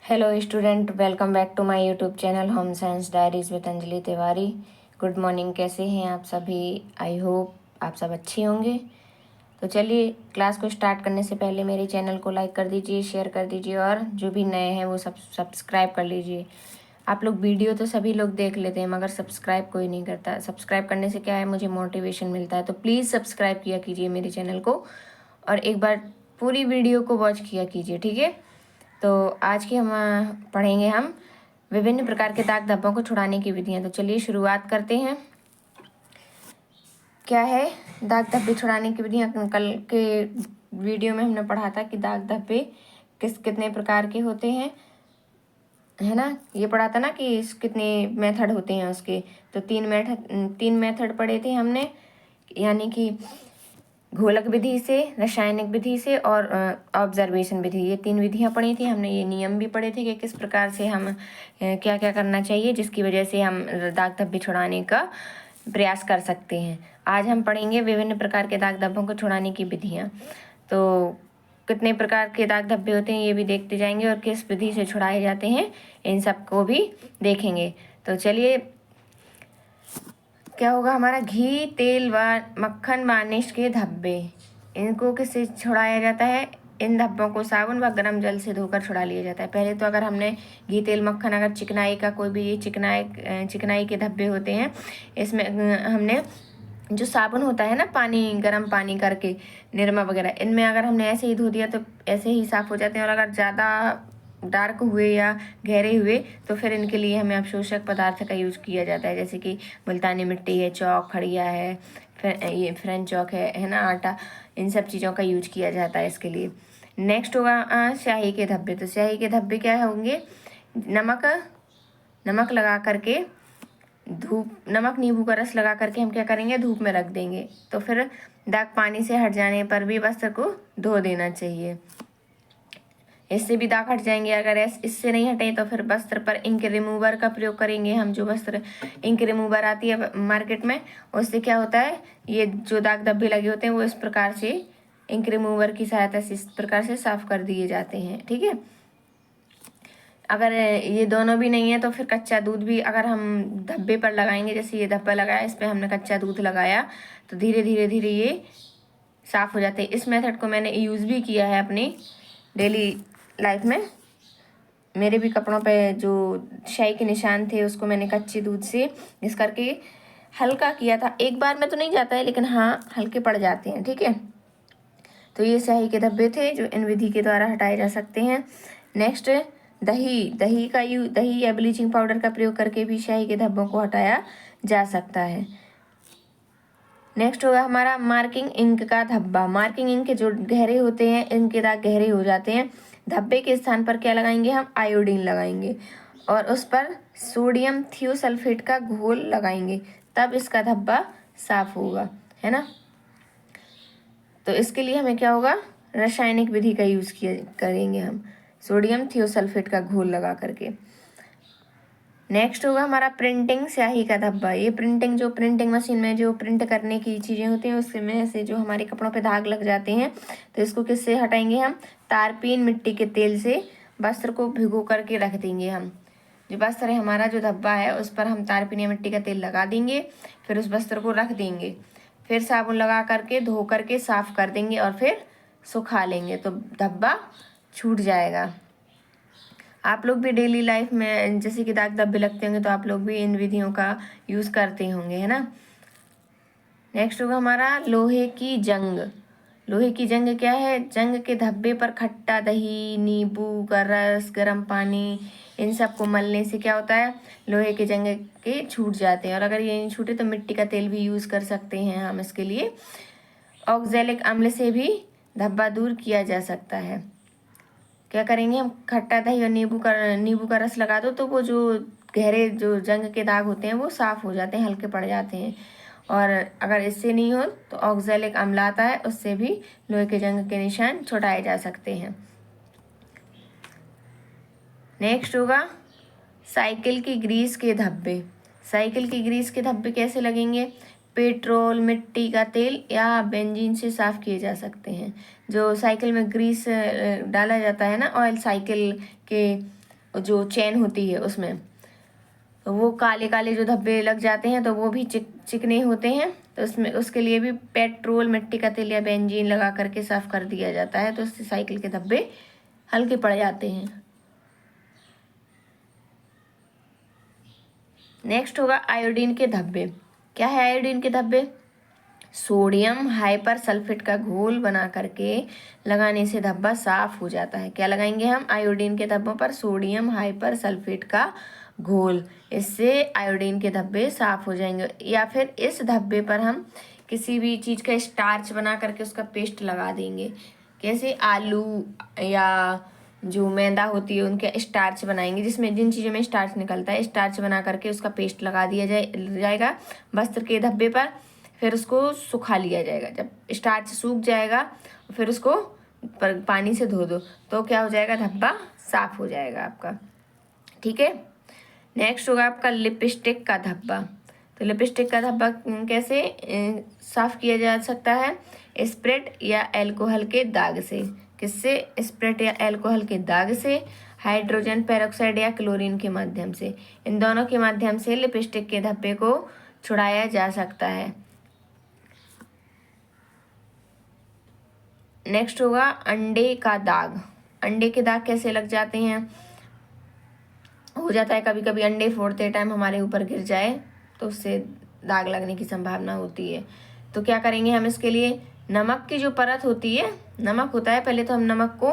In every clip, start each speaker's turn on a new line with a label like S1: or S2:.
S1: Hello student, welcome back to my YouTube channel home science diaries with Anjali Tiwari. Good morning, कैसे हैं आप सभी? I hope आप सब अच्छे होंगे। तो चलिए, क्लास को स्टार्ट करने से पहले मेरे चैनल को लाइक कर दीजिए, शेयर कर दीजिए और जो भी नए हैं वो सब सब्सक्राइब कर लीजिए। आप लोग वीडियो तो सभी लोग देख लेते हैं मगर सब्सक्राइब कोई नहीं करता। सब्सक्राइब करने से क्या है, मुझे मोटिवेशन मिलता है। तो प्लीज़ सब्सक्राइब किया कीजिए मेरे चैनल को और एक बार पूरी वीडियो को वॉच किया कीजिए, ठीक है। तो आज की हम पढ़ेंगे हम विभिन्न प्रकार के दाग धब्बों को छुड़ाने की विधियां। तो चलिए शुरुआत करते हैं। क्या है दाग धब्बे छुड़ाने की विधियां? कल के वीडियो में हमने पढ़ा था कि दाग धब्बे कितने प्रकार के होते हैं, है ना। ये पढ़ा था ना कि कितने मेथड होते हैं उसके। तो तीन मेथड पढ़े थे हमने, यानी कि घोलक विधि से, रासायनिक विधि से और ऑब्जर्वेशन विधि। ये तीन विधियां पढ़ी थी हमने। ये नियम भी पढ़े थे कि किस प्रकार से हम क्या क्या करना चाहिए जिसकी वजह से हम दाग धब्बे छुड़ाने का प्रयास कर सकते हैं। आज हम पढ़ेंगे विभिन्न प्रकार के दाग धब्बों को छुड़ाने की विधियां। तो कितने प्रकार के दाग धब्बे होते हैं ये भी देखते जाएंगे और किस विधि से छुड़ाए जाते हैं इन सब को भी देखेंगे। तो चलिए, क्या होगा हमारा घी, तेल व मक्खन, वार्निश के धब्बे, इनको किससे छुड़ाया जाता है? इन धब्बों को साबुन व गर्म जल से धोकर छुड़ा लिया जाता है। पहले तो अगर हमने घी, तेल, मक्खन, अगर चिकनाई का कोई भी चिकनाई के धब्बे होते हैं, इसमें हमने जो साबुन होता है ना, पानी गर्म पानी करके निरमा वगैरह, इनमें अगर हमने ऐसे ही धो दिया तो ऐसे ही साफ हो जाते हैं। और अगर ज़्यादा डार्क हुए या गहरे हुए तो फिर इनके लिए हमें अवशोषक पदार्थ का यूज किया जाता है, जैसे कि मुल्तानी मिट्टी है, चौक, खड़िया है, ये फ्रेंच चौक है ना, आटा, इन सब चीज़ों का यूज किया जाता है इसके लिए। नेक्स्ट होगा स्याही के धब्बे। तो स्याही के धब्बे क्या होंगे? नमक लगा करके नमक नींबू का रस लगा करके हम क्या करेंगे, धूप में रख देंगे। तो फिर दाग पानी से हट जाने पर भी वस्त्र को धो देना चाहिए, इससे भी दाग हट जाएंगे। अगर इससे नहीं हटे तो फिर वस्त्र पर इंक रिमूवर का प्रयोग करेंगे हम। जो वस्त्र इंक रिमूवर आती है मार्केट में, उससे क्या होता है, ये जो दाग धब्बे लगे होते हैं वो इस प्रकार से इंक रिमूवर की सहायता से इस प्रकार से साफ कर दिए जाते हैं, ठीक है। अगर ये दोनों भी नहीं है तो फिर कच्चा दूध भी अगर हम धब्बे पर लगाएंगे, जैसे ये धब्बा लगाया, इस पर हमने कच्चा दूध लगाया तो धीरे धीरे धीरे ये साफ हो जाते हैं। इस मेथड को मैंने यूज़ भी किया है अपनी डेली लाइफ में। मेरे भी कपड़ों पे जो स्याही के निशान थे उसको मैंने कच्चे दूध से इस करके हल्का किया था। एक बार में तो नहीं जाता है, लेकिन हाँ हल्के पड़ जाते हैं, ठीक है। तो ये स्याही के धब्बे थे जो इन विधि के द्वारा हटाए जा सकते हैं। नेक्स्ट, दही या ब्लीचिंग पाउडर का प्रयोग करके भी स्याही के धब्बों को हटाया जा सकता है। नेक्स्ट होगा हमारा मार्किंग इंक का धब्बा। मार्किंग इंक के जो गहरे होते हैं, इनके दाग गहरे हो जाते हैं। धब्बे के स्थान पर क्या लगाएंगे हम? आयोडीन लगाएंगे और उस पर सोडियम थियोसल्फेट का घोल लगाएंगे, तब इसका धब्बा साफ होगा, है ना। तो इसके लिए हमें क्या होगा, रासायनिक विधि का यूज करेंगे हम, सोडियम थियोसल्फेट का घोल लगा करके। नेक्स्ट होगा हमारा प्रिंटिंग स्याही का धब्बा। ये जो प्रिंटिंग मशीन में जो प्रिंट करने की चीज़ें होती हैं उसमें से जो हमारे कपड़ों पे दाग लग जाते हैं, तो इसको किससे हटाएंगे हम? तारपीन मिट्टी के तेल से वस्त्र को भिगो करके रख देंगे हम। जो वस्त्र है हमारा, जो धब्बा है, उस पर हम तारपीन या मिट्टी का तेल लगा देंगे, फिर उस वस्त्र को रख देंगे, फिर साबुन लगा करके धो करके साफ कर देंगे और फिर सुखा लेंगे तो धब्बा छूट जाएगा। आप लोग भी डेली लाइफ में जैसे कि दाग धब्बे लगते होंगे तो आप लोग भी इन विधियों का यूज़ करते होंगे, है ना। नेक्स्ट होगा हमारा लोहे की जंग। लोहे की जंग क्या है? जंग के धब्बे पर खट्टा दही, नींबू का रस, गर्म पानी, इन सब को मलने से क्या होता है, लोहे के जंग के छूट जाते हैं। और अगर ये नहीं छूटे तो मिट्टी का तेल भी यूज़ कर सकते हैं हम इसके लिए। ऑक्जेलिक अम्ल से भी धब्बा दूर किया जा सकता है। क्या करेंगे हम? खट्टा दही और नींबू का रस लगा दो तो वो जो गहरे जो जंग के दाग होते हैं वो साफ हो जाते हैं, हल्के पड़ जाते हैं। और अगर इससे नहीं हो तो ऑक्जेलिक अम्ल आता है, उससे भी लोहे के जंग के निशान छुड़ाए जा सकते हैं। नेक्स्ट होगा साइकिल की ग्रीस के धब्बे। साइकिल की ग्रीस के धब्बे कैसे लगेंगे? पेट्रोल, मिट्टी का तेल या बेंजीन से साफ किए जा सकते हैं। जो साइकिल में ग्रीस डाला जाता है ना, ऑयल, साइकिल के जो चेन होती है उसमें, तो वो काले काले जो धब्बे लग जाते हैं तो वो भी चिकने होते हैं। तो उसमें उसके लिए भी पेट्रोल, मिट्टी का तेल या बेंजीन लगा करके साफ कर दिया जाता है, तो उससे साइकिल के धब्बे हल्के पड़ जाते हैं। नेक्स्ट होगा आयोडीन के धब्बे। क्या है आयोडीन के धब्बे? सोडियम हाइपर सल्फेट का घोल बना करके लगाने से धब्बा साफ हो जाता है। क्या लगाएंगे हम आयोडीन के धब्बों पर? सोडियम हाइपर सल्फेट का घोल। इससे आयोडीन के धब्बे साफ हो जाएंगे। या फिर इस धब्बे पर हम किसी भी चीज़ का स्टार्च बना करके उसका पेस्ट लगा देंगे। कैसे? आलू या जो मैदा होती है उनके स्टार्च बनाएंगे, जिसमें जिन चीज़ों में स्टार्च निकलता है, स्टार्च बना करके उसका पेस्ट लगा दिया जाएगा वस्त्र के धब्बे पर। फिर उसको सुखा लिया जाएगा। जब स्टार्च सूख जाएगा फिर उसको पानी से धो दो, तो क्या हो जाएगा? धब्बा साफ हो जाएगा आपका। ठीक है। नेक्स्ट होगा आपका लिपस्टिक का धब्बा। तो लिपस्टिक का धब्बा कैसे साफ किया जा सकता है? स्प्रेट या अल्कोहल के दाग से। किससे? स्प्रेट या अल्कोहल के दाग से, हाइड्रोजन पेरोक्साइड या क्लोरीन के माध्यम से। इन दोनों के माध्यम से लिपस्टिक के धब्बे को छुड़ाया जा सकता है। नेक्स्ट होगा अंडे का दाग। अंडे के दाग कैसे लग जाते हैं? हो जाता है कभी कभी अंडे फोड़ते टाइम हमारे ऊपर गिर जाए तो उससे दाग लगने की संभावना होती है। तो क्या करेंगे हम इसके लिए? नमक की जो परत होती है, नमक होता है, पहले तो हम नमक को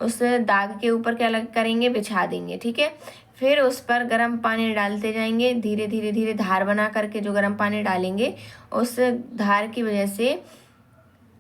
S1: उस दाग के ऊपर क्या करेंगे? बिछा देंगे। ठीक है। फिर उस पर गर्म पानी डालते जाएंगे, धीरे धीरे धीरे धार बना करके जो गर्म पानी डालेंगे उस धार की वजह से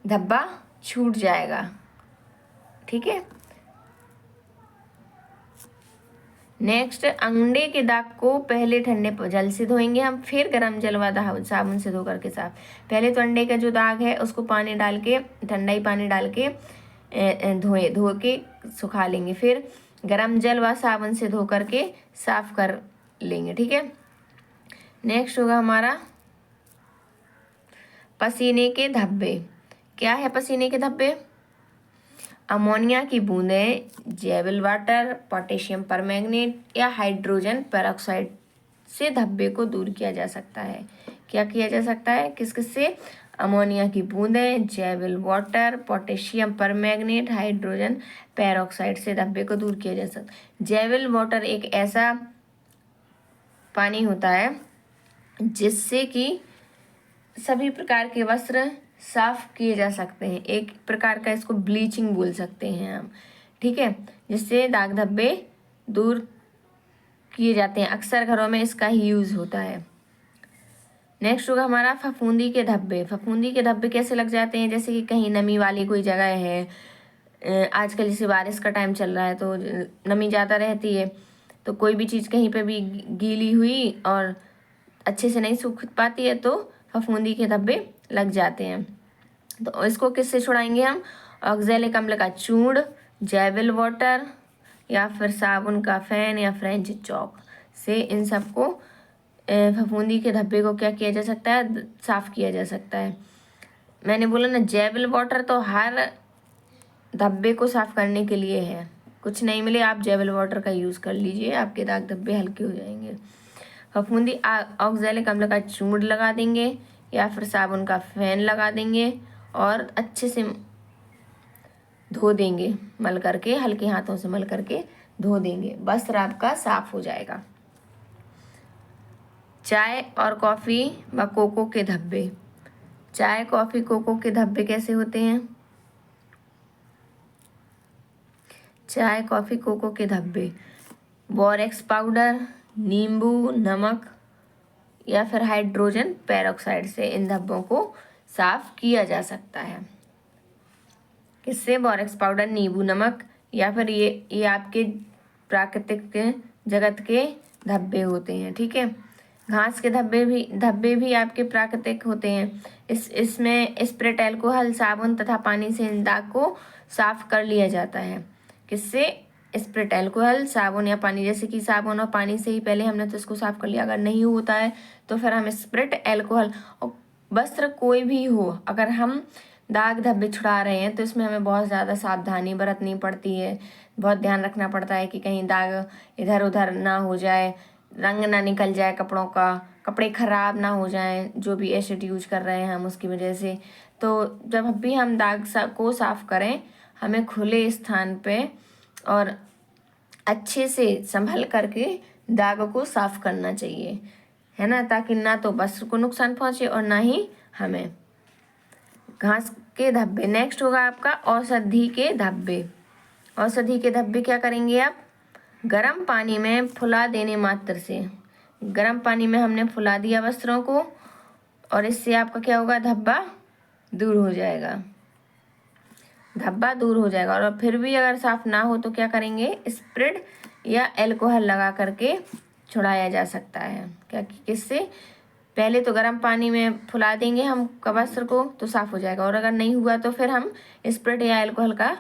S1: धब्बा छूट जाएगा। ठीक है। नेक्स्ट, अंडे के दाग को पहले ठंडे जल से धोएंगे हम, फिर गर्म जल व साबुन से धो करके साफ। पहले तो अंडे का जो दाग है उसको पानी डाल के, ठंडा ही पानी डाल के धो के सुखा लेंगे, फिर गर्म जल व साबुन से धो करके साफ कर लेंगे। ठीक है। नेक्स्ट होगा हमारा पसीने के धब्बे। क्या है पसीने के धब्बे? अमोनिया की बूंदें, जेवल वाटर, पोटेशियम परमैंगनेट या हाइड्रोजन पेरोक्साइड से धब्बे को दूर किया जा सकता है। क्या किया जा सकता है? किस किस से? अमोनिया की बूंदें, javel water, potassium permanganate, hydrogen peroxide से धब्बे को दूर किया जा सकता है। जेवल वाटर एक ऐसा पानी होता है जिससे कि सभी प्रकार के वस्त्र साफ किए जा सकते हैं। एक प्रकार का इसको ब्लीचिंग बोल सकते हैं हम। ठीक है। जिससे दाग धब्बे दूर किए जाते हैं। अक्सर घरों में इसका ही यूज होता है। नेक्स्ट होगा हमारा फफूंदी के धब्बे। फफूंदी के धब्बे कैसे लग जाते हैं? जैसे कि कहीं नमी वाली कोई जगह है, आजकल जैसे बारिश का टाइम चल रहा है तो नमी ज़्यादा रहती है, तो कोई भी चीज़ कहीं पे भी गीली हुई और अच्छे से नहीं सूख पाती है तो फफूंदी के धब्बे लग जाते हैं। तो इसको किससे छुड़ाएंगे हम? ऑक्जेलिक अम्ल का चूर्ण, जेवल वाटर या फिर साबुन का फैन या फ्रेंच चॉक से इन सबको फफूंदी के धब्बे को क्या किया जा सकता है? साफ किया जा सकता है। मैंने बोला ना, जेवल वाटर तो हर धब्बे को साफ करने के लिए है। कुछ नहीं मिले आप जेवल वाटर का यूज़ कर लीजिए, आपके दाग धब्बे हल्के हो जाएंगे। फफूंदी ऑक्जेलिक अम्ल का चूर्ण लगा देंगे या फिर साबुन का फैन लगा देंगे और अच्छे से धो देंगे, मल करके, हल्के हाथों से मल करके धो देंगे, वस्त्र आपका साफ हो जाएगा। चाय और कॉफ़ी व कोको के धब्बे। चाय, कॉफ़ी, कोको के धब्बे कैसे होते हैं? चाय, कॉफ़ी, कोको के धब्बे बोरेक्स पाउडर, नींबू, नमक या फिर हाइड्रोजन पेरोक्साइड से इन धब्बों को साफ किया जा सकता है। किससे? बोरेक्स पाउडर, नींबू, नमक या फिर ये आपके प्राकृतिक जगत के धब्बे होते हैं। ठीक है। घास के धब्बे भी आपके प्राकृतिक होते हैं। इसमें स्प्रेट अल्कोहल, साबुन तथा पानी से इन दाग को साफ कर लिया जाता है। किससे? स्प्रेट अल्कोहल, साबुन या पानी। जैसे कि साबुन और पानी से ही पहले हमने तो इसको साफ कर लिया, अगर नहीं होता है तो फिर हम स्प्रेट अल्कोहल, और वस्त्र कोई भी हो, अगर हम दाग धब्बे छुड़ा रहे हैं तो इसमें हमें बहुत ज़्यादा सावधानी बरतनी पड़ती है। बहुत ध्यान रखना पड़ता है कि कहीं दाग इधर उधर ना हो जाए, रंग ना निकल जाए कपड़ों का, कपड़े खराब ना हो जाएं जो भी एसिड यूज कर रहे हैं हम उसकी वजह से। तो जब भी हम दाग को साफ करें हमें खुले स्थान पे और अच्छे से संभल करके दाग को साफ करना चाहिए, है ना, ताकि ना तो वस्त्र को नुकसान पहुंचे और ना ही हमें। घास के धब्बे, नेक्स्ट होगा आपका औषधि के धब्बे। औषधि के धब्बे क्या करेंगे आप, गर्म पानी में फुला देने मात्र से, गर्म पानी में हमने फुला दिया वस्त्रों को और इससे आपका क्या होगा, धब्बा दूर हो जाएगा, धब्बा दूर हो जाएगा। और फिर भी अगर साफ ना हो तो क्या करेंगे, स्प्रेड या अल्कोहल लगा करके छुड़ाया जा सकता है। क्या किससे, पहले तो गर्म पानी में फुला देंगे हम वस्त्र को तो साफ हो जाएगा, और अगर नहीं हुआ तो फिर हम स्प्रेड या अल्कोहल का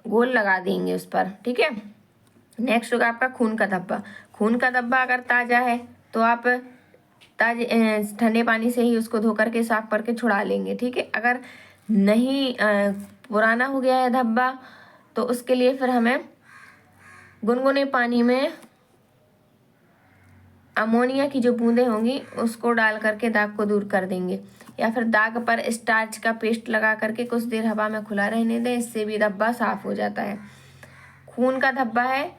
S1: घोल लगा देंगे उस पर, ठीक है। नेक्स्ट होगा आपका खून का धब्बा। खून का धब्बा अगर ताज़ा है तो आप ताजे ठंडे पानी से ही उसको धो करके साफ करके छुड़ा लेंगे, ठीक है। अगर नहीं पुराना हो गया है धब्बा तो उसके लिए फिर हमें गुनगुने पानी में अमोनिया की जो बूंदें होंगी उसको डाल करके दाग को दूर कर देंगे, या फिर दाग पर स्टार्च का पेस्ट लगा करके कुछ देर हवा में खुला रहने दें, इससे भी धब्बा साफ हो जाता है। खून का धब्बा है,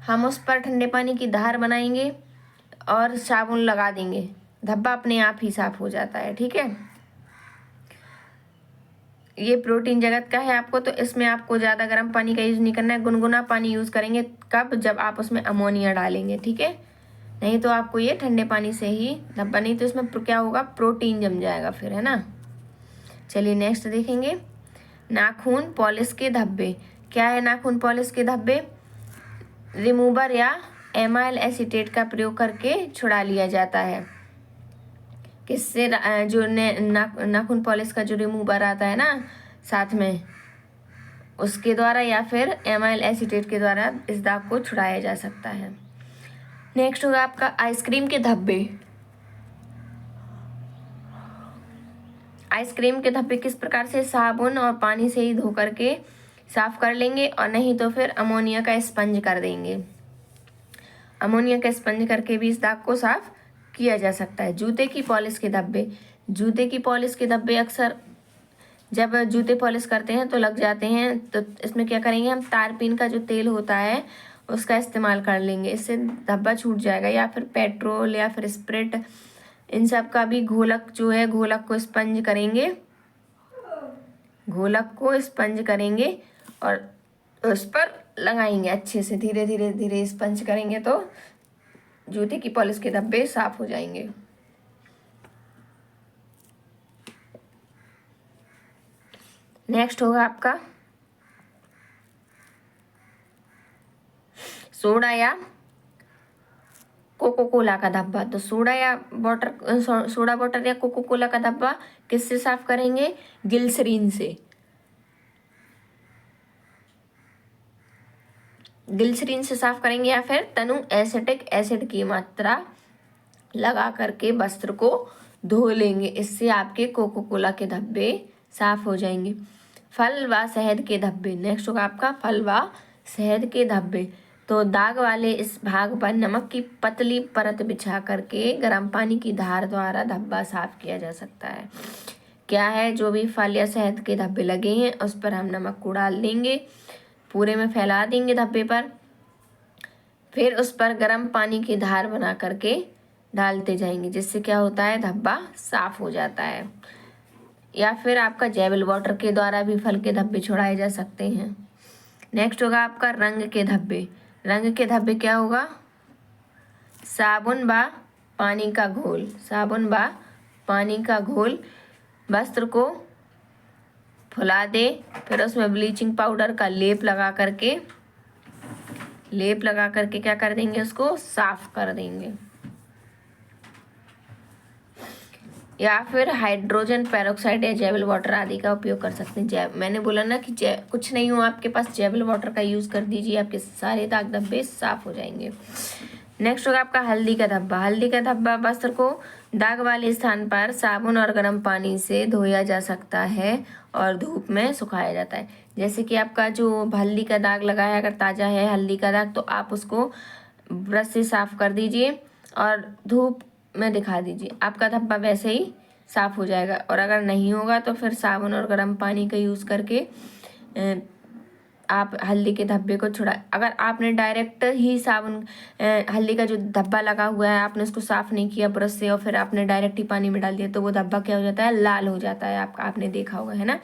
S1: हम उस पर ठंडे पानी की धार बनाएंगे और साबुन लगा देंगे, धब्बा अपने आप ही साफ हो जाता है, ठीक है। ये प्रोटीन जगत का है आपको, तो इसमें आपको ज़्यादा गर्म पानी का यूज़ नहीं करना है, गुनगुना पानी यूज़ करेंगे। कब, जब आप उसमें अमोनिया डालेंगे, ठीक है। नहीं तो आपको ये ठंडे पानी से ही धब्बा, नहीं तो इसमें क्या होगा, प्रोटीन जम जाएगा फिर, है ना। चलिए नेक्स्ट देखेंगे, नाखून पॉलिश के धब्बे। क्या है नाखून पॉलिश के धब्बे, रिमूवर या एमाइल एसीटेट का प्रयोग करके छुड़ा लिया जाता है। किससे, जो नाखून पॉलिश का जो रिमूवर आता है ना साथ में, उसके द्वारा या फिर एमाइल एसीटेट के द्वारा इस दाग को छुड़ाया जा सकता है। नेक्स्ट होगा आपका आइसक्रीम के धब्बे। आइसक्रीम के धब्बे किस प्रकार से, साबुन और पानी से ही धो करके साफ कर लेंगे, और नहीं तो फिर अमोनिया का स्पंज कर देंगे, अमोनिया का स्पंज करके भी इस दाग को साफ किया जा सकता है। जूते की पॉलिश के धब्बे, जूते की पॉलिश के धब्बे अक्सर जब जूते पॉलिश करते हैं तो लग जाते हैं, तो इसमें क्या करेंगे, हम तारपीन का जो तेल होता है उसका इस्तेमाल कर लेंगे, इससे धब्बा छूट जाएगा, या फिर पेट्रोल या फिर स्प्रिट, इन सब का भी घोलक जो है, घोलक को स्पंज करेंगे, घोलक को स्पंज करेंगे और उस पर लगाएंगे अच्छे से, धीरे धीरे धीरे स्पंज करेंगे तो जूते की पॉलिश के धब्बे साफ हो जाएंगे। नेक्स्ट होगा आपका सोडा या कोको कोला का धब्बा। तो सोडा वाटर या कोको कोला का धब्बा किससे साफ करेंगे, ग्लिसरीन से, ग्लिसरीन से साफ करेंगे, या फिर तनु एसिटिक एसिड की मात्रा लगा करके वस्त्र को धो लेंगे, इससे आपके कोको कोला के धब्बे साफ हो जाएंगे। फल व शहद के धब्बे, नेक्स्ट होगा आपका फल व शहद के धब्बे। तो दाग वाले इस भाग पर नमक की पतली परत बिछा करके गर्म पानी की धार द्वारा धब्बा साफ किया जा सकता है। क्या है, जो भी फल या शहद के धब्बे लगे हैं उस पर हम नमक को डाल देंगे, पूरे में फैला देंगे धब्बे पर, फिर उस पर गर्म पानी की धार बना करके डालते जाएंगे, जिससे क्या होता है, धब्बा साफ हो जाता है। या फिर आपका जेबल वाटर के द्वारा भी फल के धब्बे छुड़ाए जा सकते हैं। नेक्स्ट होगा आपका रंग के धब्बे। रंग के धब्बे क्या होगा, साबुन व पानी का घोल, साबुन व पानी का घोल वस्त्र को फुला दे, फिर उसमें ब्लीचिंग पाउडर का लेप लगा करके क्या कर देंगे, उसको साफ कर देंगे। या फिर हाइड्रोजन पेरोक्साइड या जेबल वाटर आदि का उपयोग कर सकते हैं। मैंने बोला ना कि कुछ नहीं हो आपके पास, जेबल वाटर का यूज़ कर दीजिए, आपके सारे दाग धब्बे साफ हो जाएंगे। नेक्स्ट होगा आपका हल्दी का धब्बा। हल्दी का धब्बा वस्त्र को दाग वाले स्थान पर साबुन और गर्म पानी से धोया जा सकता है और धूप में सुखाया जाता है। जैसे कि आपका जो हल्दी का दाग लगा है, अगर ताज़ा है हल्दी का दाग, तो आप उसको ब्रश से साफ कर दीजिए और धूप में दिखा दीजिए, आपका धब्बा वैसे ही साफ हो जाएगा। और अगर नहीं होगा तो फिर साबुन और गर्म पानी का यूज़ करके आप हल्दी के धब्बे को छुड़ा। अगर आपने डायरेक्ट ही साबुन हल्दी का जो धब्बा लगा हुआ है आपने उसको साफ नहीं किया ब्रश से और फिर आपने डायरेक्ट ही पानी में डाल दिया, तो वो धब्बा क्या हो जाता है, लाल हो जाता है। आपने देखा होगा, है ना।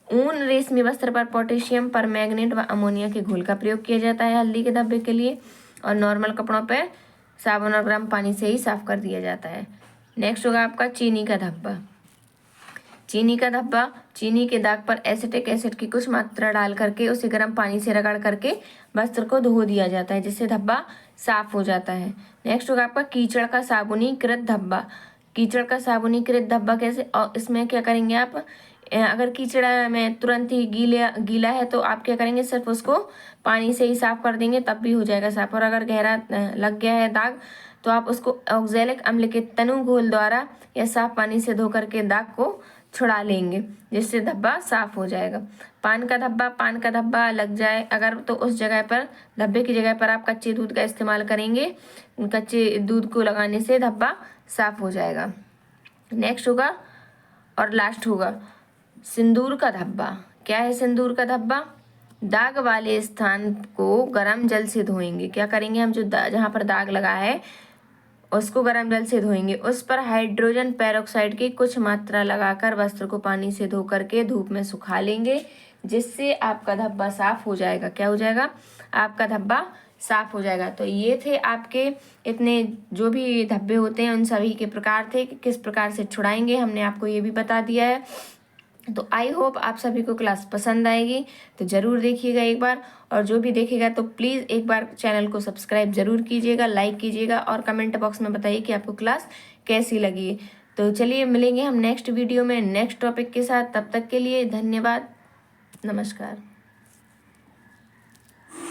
S1: ऊन रेशमी वस्त्र पर पोटेशियम परमैंगनेट व अमोनिया के घोल का प्रयोग किया जाता है हल्दी के धब्बे के लिए, और नॉर्मल कपड़ों पर साबुन और गर्म पानी से ही साफ कर दिया जाता है। नेक्स्ट होगा आपका चीनी का धब्बा। चीनी का धब्बा, चीनी के दाग पर एसिटिक एसिड की कुछ मात्रा डाल करके उसे गर्म पानी से रगड़ करके वस्त्र को धो दिया जाता है, जिससे धब्बा साफ हो जाता है। नेक्स्ट होगा आपका कीचड़ का साबुनीकृत धब्बा। कीचड़ का साबुनीकृत धब्बा कैसे, और इसमें क्या करेंगे आप, अगर कीचड़ में तुरंत ही गीला है तो आप क्या करेंगे, सिर्फ उसको पानी से ही साफ कर देंगे तब भी हो जाएगा साफ। और अगर गहरा लग गया है दाग तो आप उसको ऑक्जेलिक अम्ल के तनु घोल द्वारा या साफ पानी से धो करके दाग को छुड़ा लेंगे, जिससे धब्बा साफ हो जाएगा। पान का धब्बा, पान का धब्बा लग जाए अगर तो उस जगह पर, धब्बे की जगह पर आप कच्चे दूध का इस्तेमाल करेंगे। कच्चे दूध को लगाने से धब्बा साफ हो जाएगा। नेक्स्ट होगा और लास्ट होगा सिंदूर का धब्बा। क्या है सिंदूर का धब्बा? दाग वाले स्थान को गर्म जल से धोएंगे। क्या करेंगे हम, जो जहाँ पर दाग लगा है उसको गर्म जल से धोएंगे, उस पर हाइड्रोजन पेरोक्साइड की कुछ मात्रा लगाकर वस्त्र को पानी से धो करके धूप में सुखा लेंगे, जिससे आपका धब्बा साफ हो जाएगा। क्या हो जाएगा? आपका धब्बा साफ हो जाएगा। तो ये थे आपके इतने जो भी धब्बे होते हैं उन सभी के प्रकार थे कि किस प्रकार से छुड़ाएंगे, हमने आपको ये भी बता दिया है। तो आई होप आप सभी को क्लास पसंद आएगी, तो ज़रूर देखिएगा एक बार, और जो भी देखेगा तो प्लीज़ एक बार चैनल को सब्सक्राइब ज़रूर कीजिएगा, लाइक कीजिएगा और कमेंट बॉक्स में बताइए कि आपको क्लास कैसी लगी। तो चलिए मिलेंगे हम नेक्स्ट वीडियो में नेक्स्ट टॉपिक के साथ, तब तक के लिए धन्यवाद, नमस्कार।